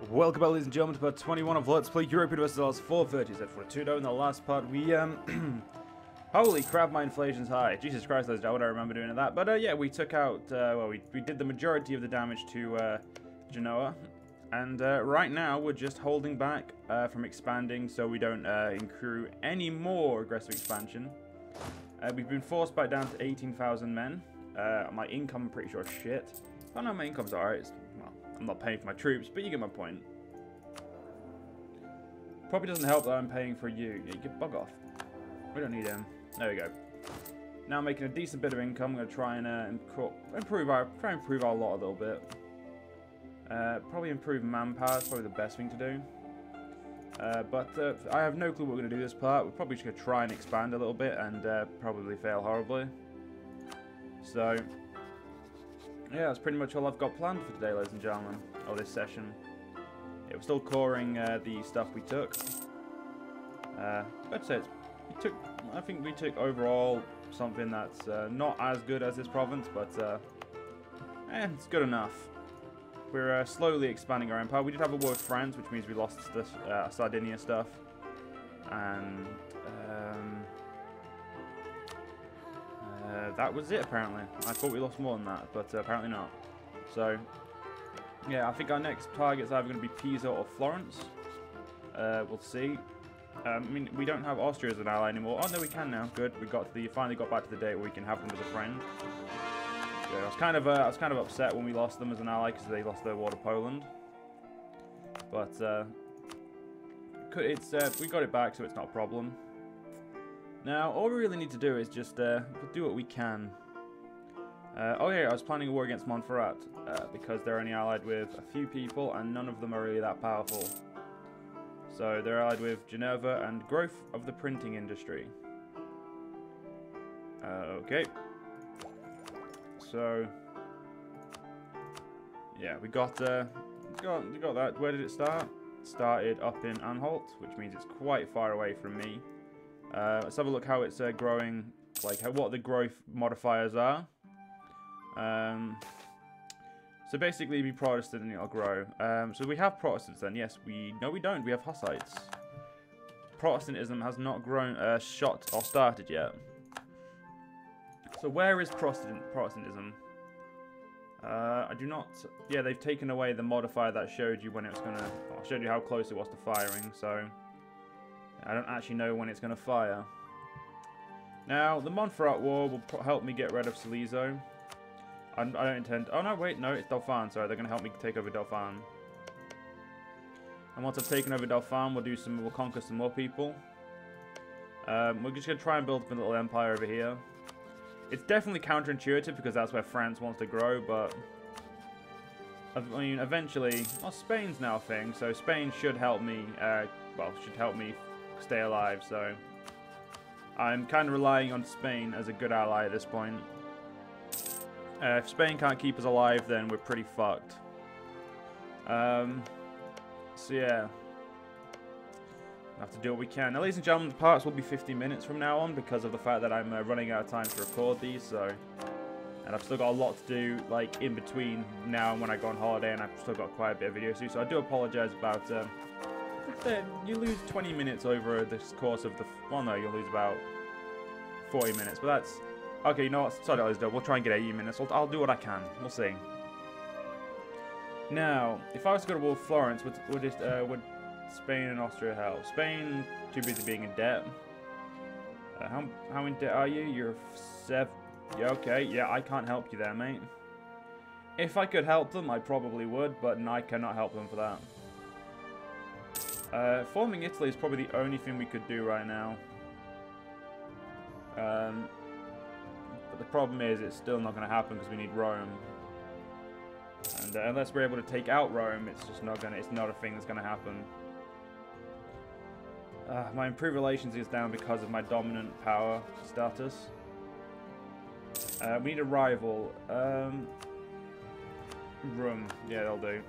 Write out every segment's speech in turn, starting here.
Welcome back, ladies and gentlemen, to part 21 of Let's Play Europa Universalis for Veritas at Fortitudo. In the last part, we, holy crap, my inflation's high. Jesus Christ, I don't remember doing that. But, yeah, we took out, well, we did the majority of the damage to, Genoa. And, right now, we're just holding back, from expanding so we don't, accrue any more aggressive expansion. We've been forced back down to 18,000 men. My income, I'm pretty sure, is shit. Oh no, my income's alright. Well, I'm not paying for my troops, but you get my point. Probably doesn't help that I'm paying for you. Yeah, you can bug off. We don't need him. There we go. Now making a decent bit of income. I'm going to try and improve our lot a little bit. Probably improve manpower. It's probably the best thing to do. But I have no clue what we're going to do this part. We're probably just going to try and expand a little bit and probably fail horribly. So, yeah, that's pretty much all I've got planned for today, ladies and gentlemen, or this session. Yeah, we're still coring the stuff we took. Let's say I think we took overall something that's not as good as this province, but it's good enough. We're slowly expanding our empire. We did have a war with France, which means we lost the Sardinia stuff. And that was it, apparently. I thought we lost more than that, but apparently not. So, yeah, I think our next target's either going to be Pisa or Florence. We'll see. I mean, we don't have Austria as an ally anymore. Oh, no, we can now. Good. We finally got back to the date where we can have them as a friend. Good. I was kind of upset when we lost them as an ally because they lost their war to Poland. But we got it back, so it's not a problem. Now, all we really need to do is just do what we can. Oh yeah, I was planning a war against Montferrat because they're only allied with a few people and none of them are really that powerful. So they're allied with Geneva and growth of the printing industry. Okay. So yeah, we got that. Where did it start? It started up in Anhalt, which means it's quite far away from me. Let's have a look how it's growing, like what the growth modifiers are. So basically, be Protestant and it'll grow. So we have Protestants then. Yes, no, we don't. We have Hussites. Protestantism has not grown, shot or started yet. So where is Protestantism? I do not. Yeah, they've taken away the modifier that showed you when it was gonna. Well, showed you how close it was to firing. So I don't actually know when it's gonna fire. Now the Montferrat War will help me get rid of Silesia. I don't intend... Oh, no, wait, no, it's Dauphin. Sorry, they're going to help me take over Dauphin. And once I've taken over Dauphin, we'll conquer some more people. We're just going to try and build up a little empire over here. It's definitely counterintuitive because that's where France wants to grow, but... I mean, eventually... Well, Spain's now a thing, so Spain should help me, should help me stay alive, so... I'm kind of relying on Spain as a good ally at this point. If Spain can't keep us alive, then we're pretty fucked. So yeah. We'll have to do what we can. Now, ladies and gentlemen, the parts will be 50 minutes from now on because of the fact that I'm running out of time to record these, so... And I've still got a lot to do, like, in between now and when I go on holiday, and I've still got quite a bit of video to do, so I do apologise about... you lose 20 minutes over this course of the... Well, no, you'll lose about 40 minutes, but that's... Okay, you know what? Sorry, we'll try and get 80 minutes. I'll do what I can. We'll see. Now, if I was to go to war with Florence, would Spain and Austria help? Spain, too busy being in debt. How in debt are you? You're 7. Yeah, okay. Yeah, I can't help you there, mate. If I could help them, I probably would, but I cannot help them for that. Forming Italy is probably the only thing we could do right now. But the problem is, it's still not going to happen because we need Rome. And unless we're able to take out Rome, it's just not gonna. It's not a thing that's going to happen. My improved relations is down because of my dominant power status. We need a rival. Room. Yeah, they'll do.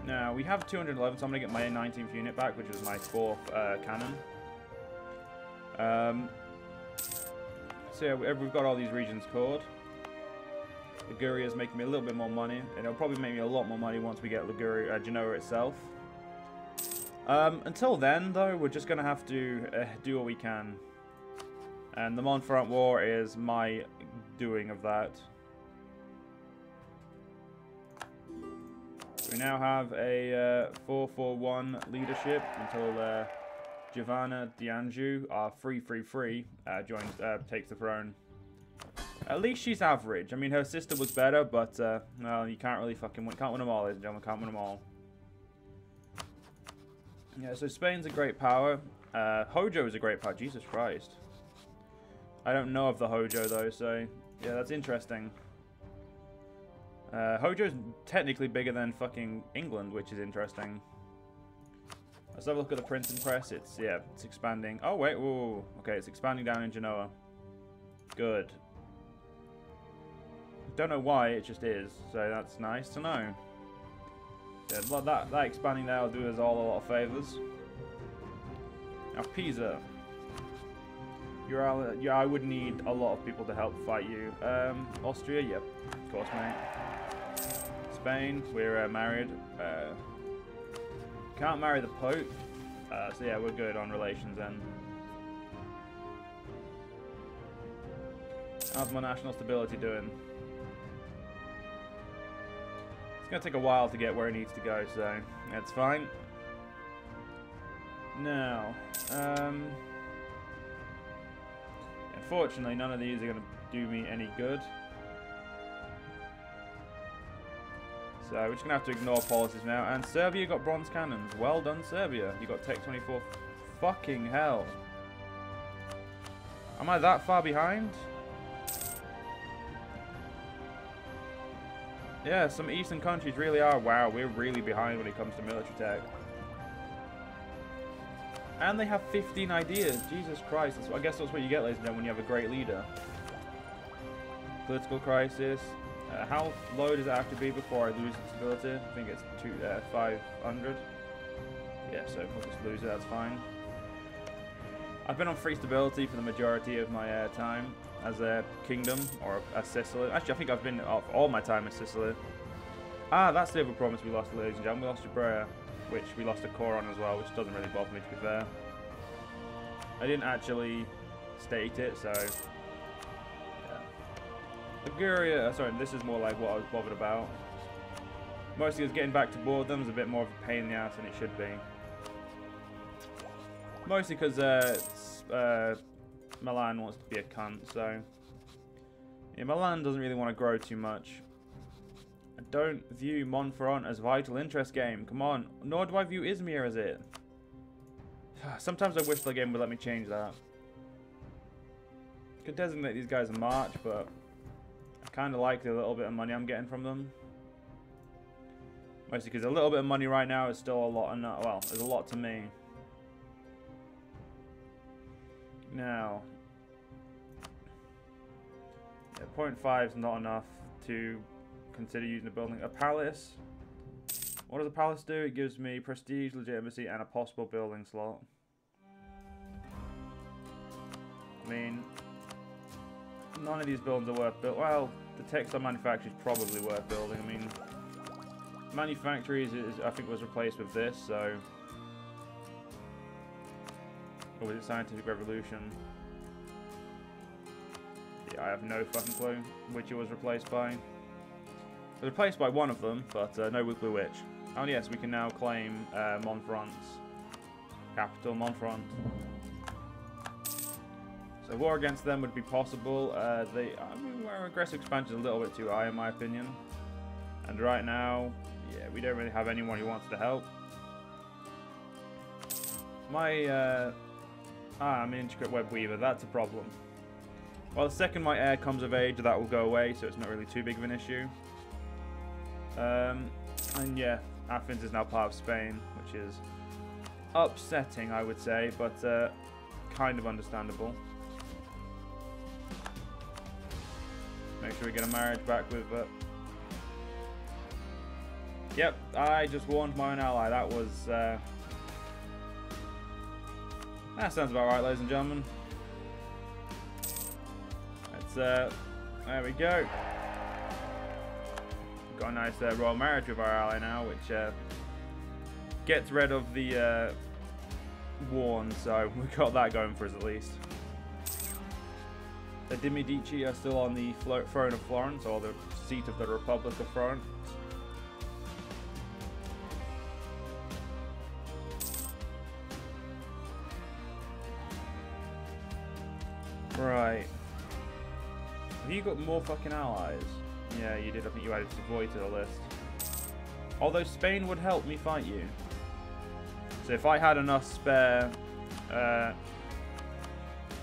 Now, we have 211, so I'm going to get my 19th unit back, which is my 4th cannon. So yeah, we've got all these regions cored. Liguria is making me a little bit more money, and it'll probably make me a lot more money once we get Liguria, Genoa itself. Until then, though, we're just going to have to do what we can. And the Montferrand War is my doing of that. We now have a 4-4-1 leadership until Giovanna D'Anjou, our 3-3-3, takes the throne. At least she's average. I mean, her sister was better, but well, you can't really fucking win. Can't win them all, ladies and gentlemen. Can't win them all. Yeah, so Spain's a great power. Hojo is a great power. Jesus Christ. I don't know of the Hojo though, so yeah, that's interesting. Hojo's technically bigger than fucking England, which is interesting. Let's have a look at the printing press. It's expanding. Oh wait, whoa, okay, it's expanding down in Genoa. Good. Don't know why, it just is. So that's nice to know. Yeah, that expanding there will do us all a lot of favors. Now Pisa. I would need a lot of people to help fight you. Austria, yep, of course, mate. Spain, we're married. Can't marry the Pope, so yeah, we're good on relations then. How's my national stability doing? It's gonna take a while to get where it needs to go, so that's fine. Now, unfortunately, none of these are gonna do me any good. So we're just gonna have to ignore policies now. And Serbia got bronze cannons. Well done, Serbia. You got Tech 24. Fucking hell. Am I that far behind? Yeah, some eastern countries really are. Wow, we're really behind when it comes to military tech. And they have 15 ideas. Jesus Christ. I guess that's what you get, ladies and gentlemen, when you have a great leader. Political crisis. How low does it have to be before I lose stability? I think it's 500. Yeah, so we'll just lose it, that's fine. I've been on free stability for the majority of my time as a kingdom, or as Sicily. Actually, I think I've been off all my time in Sicily. Ah, that's the other province we lost, ladies and gentlemen. We lost Jabrea, which we lost a core on as well, which doesn't really bother me, to be fair. I didn't actually state it, so... Liguria, sorry, this is more like what I was bothered about. Mostly because getting back to boredom is a bit more of a pain in the ass than it should be. Mostly because Milan wants to be a cunt, so... Yeah, Milan doesn't really want to grow too much. I don't view Montferrand as vital interest game, come on. Nor do I view Izmir as it. Sometimes I wish the game would let me change that. Could designate these guys a march, but... kind of like the little bit of money I'm getting from them. Mostly because a little bit of money right now is still a lot, well, there's a lot to me. Now, yeah, 0.5 is not enough to consider using a building. A palace. What does a palace do? It gives me prestige, legitimacy, and a possible building slot. I mean, none of these buildings are worth building. Well, the textile manufacturer is probably worth building. I mean, manufactories I think was replaced with this, so... Or was it scientific revolution? Yeah, I have no fucking clue which it was replaced by. It was replaced by one of them, but no clue which. Oh yes, we can now claim Montferrand's capital, Montferrand. So war against them would be possible. I mean, our aggressive expansion is a little bit too high in my opinion. And right now, yeah, we don't really have anyone who wants to help. I'm an intricate web weaver, that's a problem. Well, the second my heir comes of age, that will go away, so it's not really too big of an issue. And yeah, Athens is now part of Spain, which is upsetting, I would say, but kind of understandable. Make sure we get a marriage back with... Yep, I just warned my own ally. That was... That sounds about right, ladies and gentlemen. Let's... there we go. Got a nice royal marriage with our ally now, which gets rid of the Warn, so we got that going for us at least. The de Medici are still on the throne of Florence, or the seat of the Republic of Florence. Right. Have you got more fucking allies? Yeah, you did. I think you added Savoy to the list. Although Spain would help me fight you. So if I had enough spare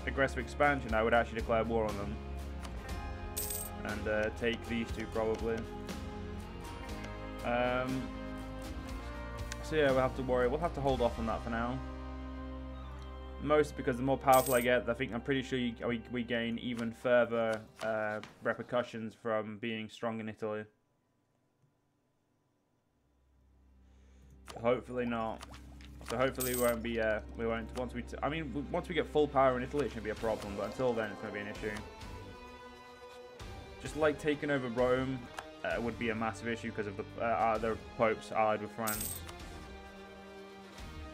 aggressive expansion, I would actually declare war on them. And take these two probably. So yeah, we'll have to worry. We'll have to hold off on that for now. Most because the more powerful I get, I'm pretty sure we gain even further repercussions from being strong in Italy. Hopefully not. So hopefully once we get full power in Italy, it shouldn't be a problem. But until then, it's going to be an issue. Just like taking over Rome would be a massive issue because of the Pope's allied with France.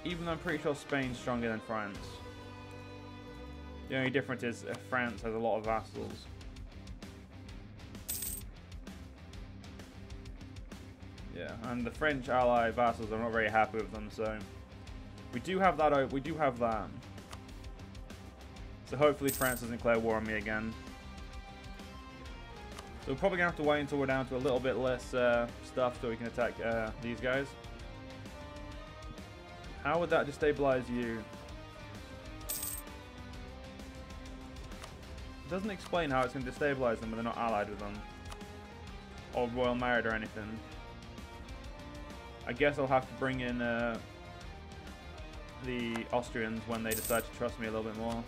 Even though I'm pretty sure Spain's stronger than France. The only difference is France has a lot of vassals. Yeah, and the French ally vassals, I'm not very happy with them, so we do have that. We do have that. So hopefully France doesn't declare war on me again. So we're probably gonna have to wait until we're down to a little bit less stuff so we can attack these guys. How would that destabilize you? It doesn't explain how it's going to destabilize them when they're not allied with them. Or royal married or anything. I guess I'll have to bring in the Austrians when they decide to trust me a little bit more.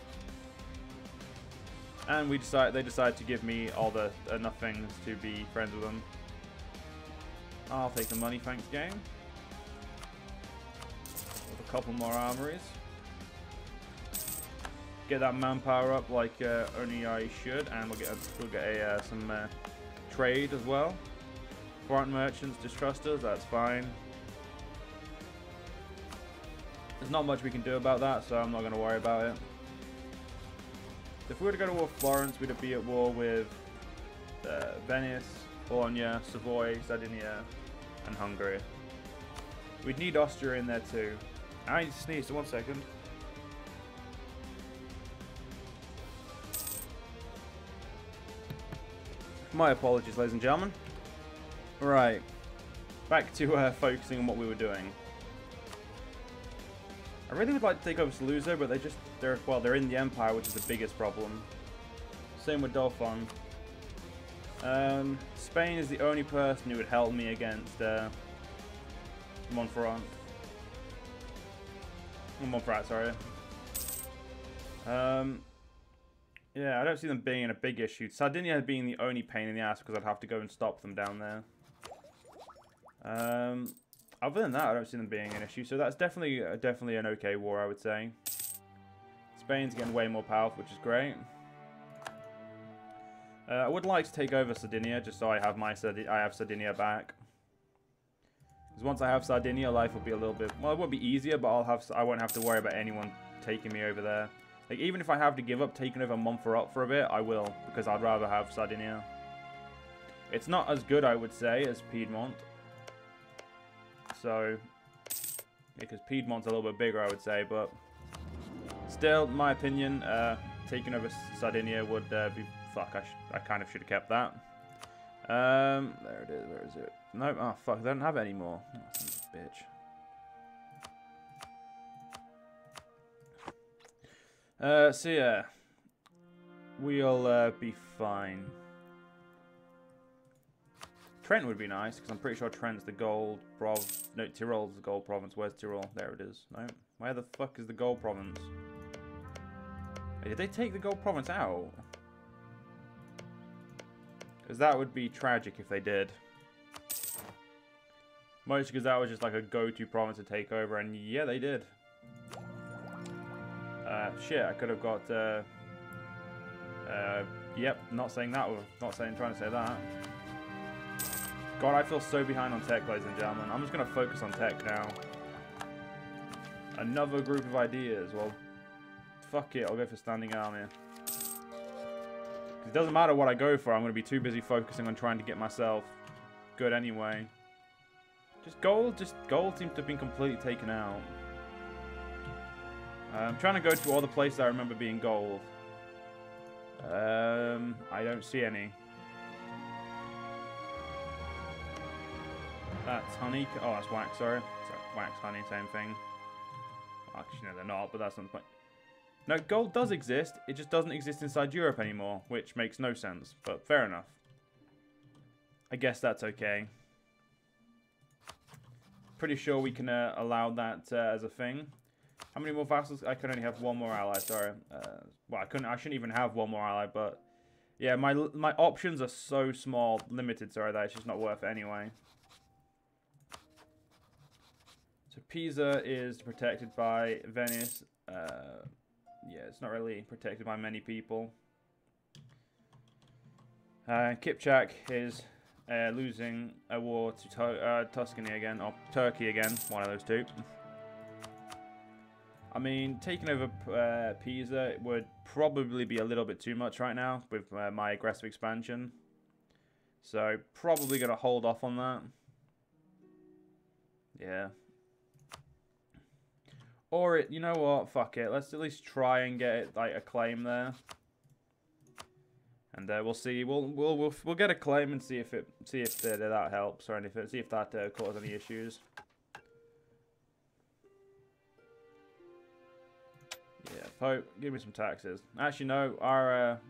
And they decide to give me enough things to be friends with them. I'll take the money, thanks game. With a couple more armories. Get that manpower up like only I should, and we'll get some trade as well. Foreign merchants distrust us, that's fine. There's not much we can do about that, so I'm not going to worry about it. If we were to go to war with Florence, we'd be at war with Venice, Bologna, Savoy, Sardinia, and Hungary. We'd need Austria in there too. I need to sneeze, so 1 second. My apologies, ladies and gentlemen. Right, back to focusing on what we were doing. I really would like to take over Saluzzo, but they're in the Empire, which is the biggest problem. Same with Dauphin. Spain is the only person who would help me against Montferrat. Montferrat, sorry. Yeah, I don't see them being in a big issue. Sardinia being the only pain in the ass because I'd have to go and stop them down there. Other than that, I don't see them being an issue. So that's definitely an okay war, I would say. Spain's getting way more powerful, which is great. I would like to take over Sardinia just so I have Sardinia back. Because once I have Sardinia, life will be a little bit, well, it won't be easier, but I won't have to worry about anyone taking me over there. Like, even if I have to give up taking over Montferrat for a bit, I will, because I'd rather have Sardinia. It's not as good, I would say, as Piedmont. So, because Piedmont's a little bit bigger, I would say, but still, in my opinion, taking over Sardinia would be... Fuck, I kind of should have kept that. There it is, where is it? No, oh fuck, they don't have it anymore. Oh, son of a bitch. So yeah, we'll be fine. Trent would be nice, because I'm pretty sure Trent's the gold province. No, Tyrol's the gold province. Where's Tyrol? There it is. No, where the fuck is the gold province? Hey, did they take the gold province out? Because that would be tragic if they did. Mostly because that was just like a go-to province to take over, and yeah, they did. Shit, I could have got, yep, not saying that, trying to say that. God, I feel so behind on tech, ladies and gentlemen. I'm just going to focus on tech now. Another group of ideas. Well, fuck it. I'll go for standing army. It doesn't matter what I go for. I'm going to be too busy focusing on trying to get myself good anyway. Just gold seems to have been completely taken out. I'm trying to go to all the places I remember being gold. I don't see any. That's honey. Oh, that's wax, sorry. Sorry, wax, honey, same thing. Actually, no, they're not, but that's not the point. No, gold does exist. It just doesn't exist inside Europe anymore, which makes no sense, but fair enough. I guess that's okay. Pretty sure we can allow that as a thing. How many more vassals? I can only have one more ally, sorry. Well, I shouldn't even have one more ally, but yeah, my options are so small, limited, sorry, that it's just not worth it anyway. So Pisa is protected by Venice. Yeah, it's not really protected by many people. Kipchak is losing a war to Tuscany again, or Turkey again, one of those two. I mean, taking over Pisa would probably be a little bit too much right now with my aggressive expansion. So, probably going to hold off on that. Yeah. Or, you know what, fuck it. Let's at least try and get it, like, a claim there. And we'll see. We'll get a claim and see if that helps or anything. See if that causes any issues. Yeah, Pope, give me some taxes. Actually, no, our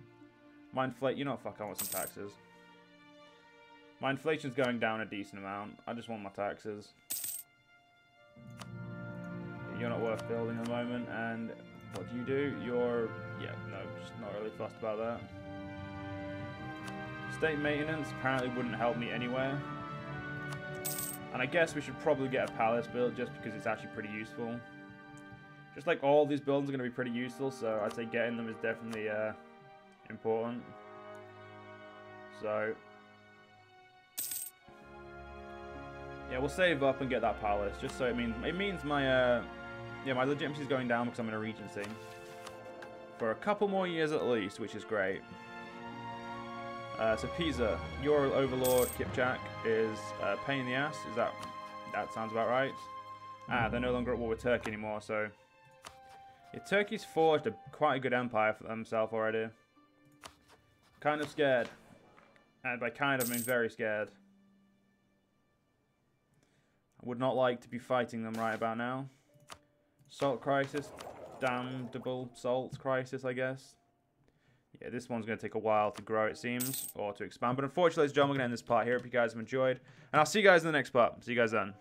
my inflation. You know what? Fuck, I want some taxes. My inflation's going down a decent amount. I just want my taxes. You're not worth building at the moment, and what do you do? You're, yeah, no, just not really fussed about that. State maintenance apparently wouldn't help me anywhere. And I guess we should probably get a palace built just because it's actually pretty useful. Just like all these buildings are going to be pretty useful, so I'd say getting them is definitely important. So, yeah, we'll save up and get that palace, just so it means my my legitimacy is going down because I'm in a regency for a couple more years at least, which is great. So Pisa, your overlord Kipchak is a pain in the ass. Is that sounds about right? They're no longer at war with Turkey anymore, so yeah, Turkey's forged quite a good empire for themselves already. Kind of scared, and by kind of I mean very scared. I would not like to be fighting them right about now. Salt crisis, damnable salt crisis, I guess. Yeah, this one's going to take a while to grow, it seems, or to expand. But unfortunately, ladies and gentlemen, we're going to end this part here. Hope you guys have enjoyed. And I'll see you guys in the next part. See you guys then.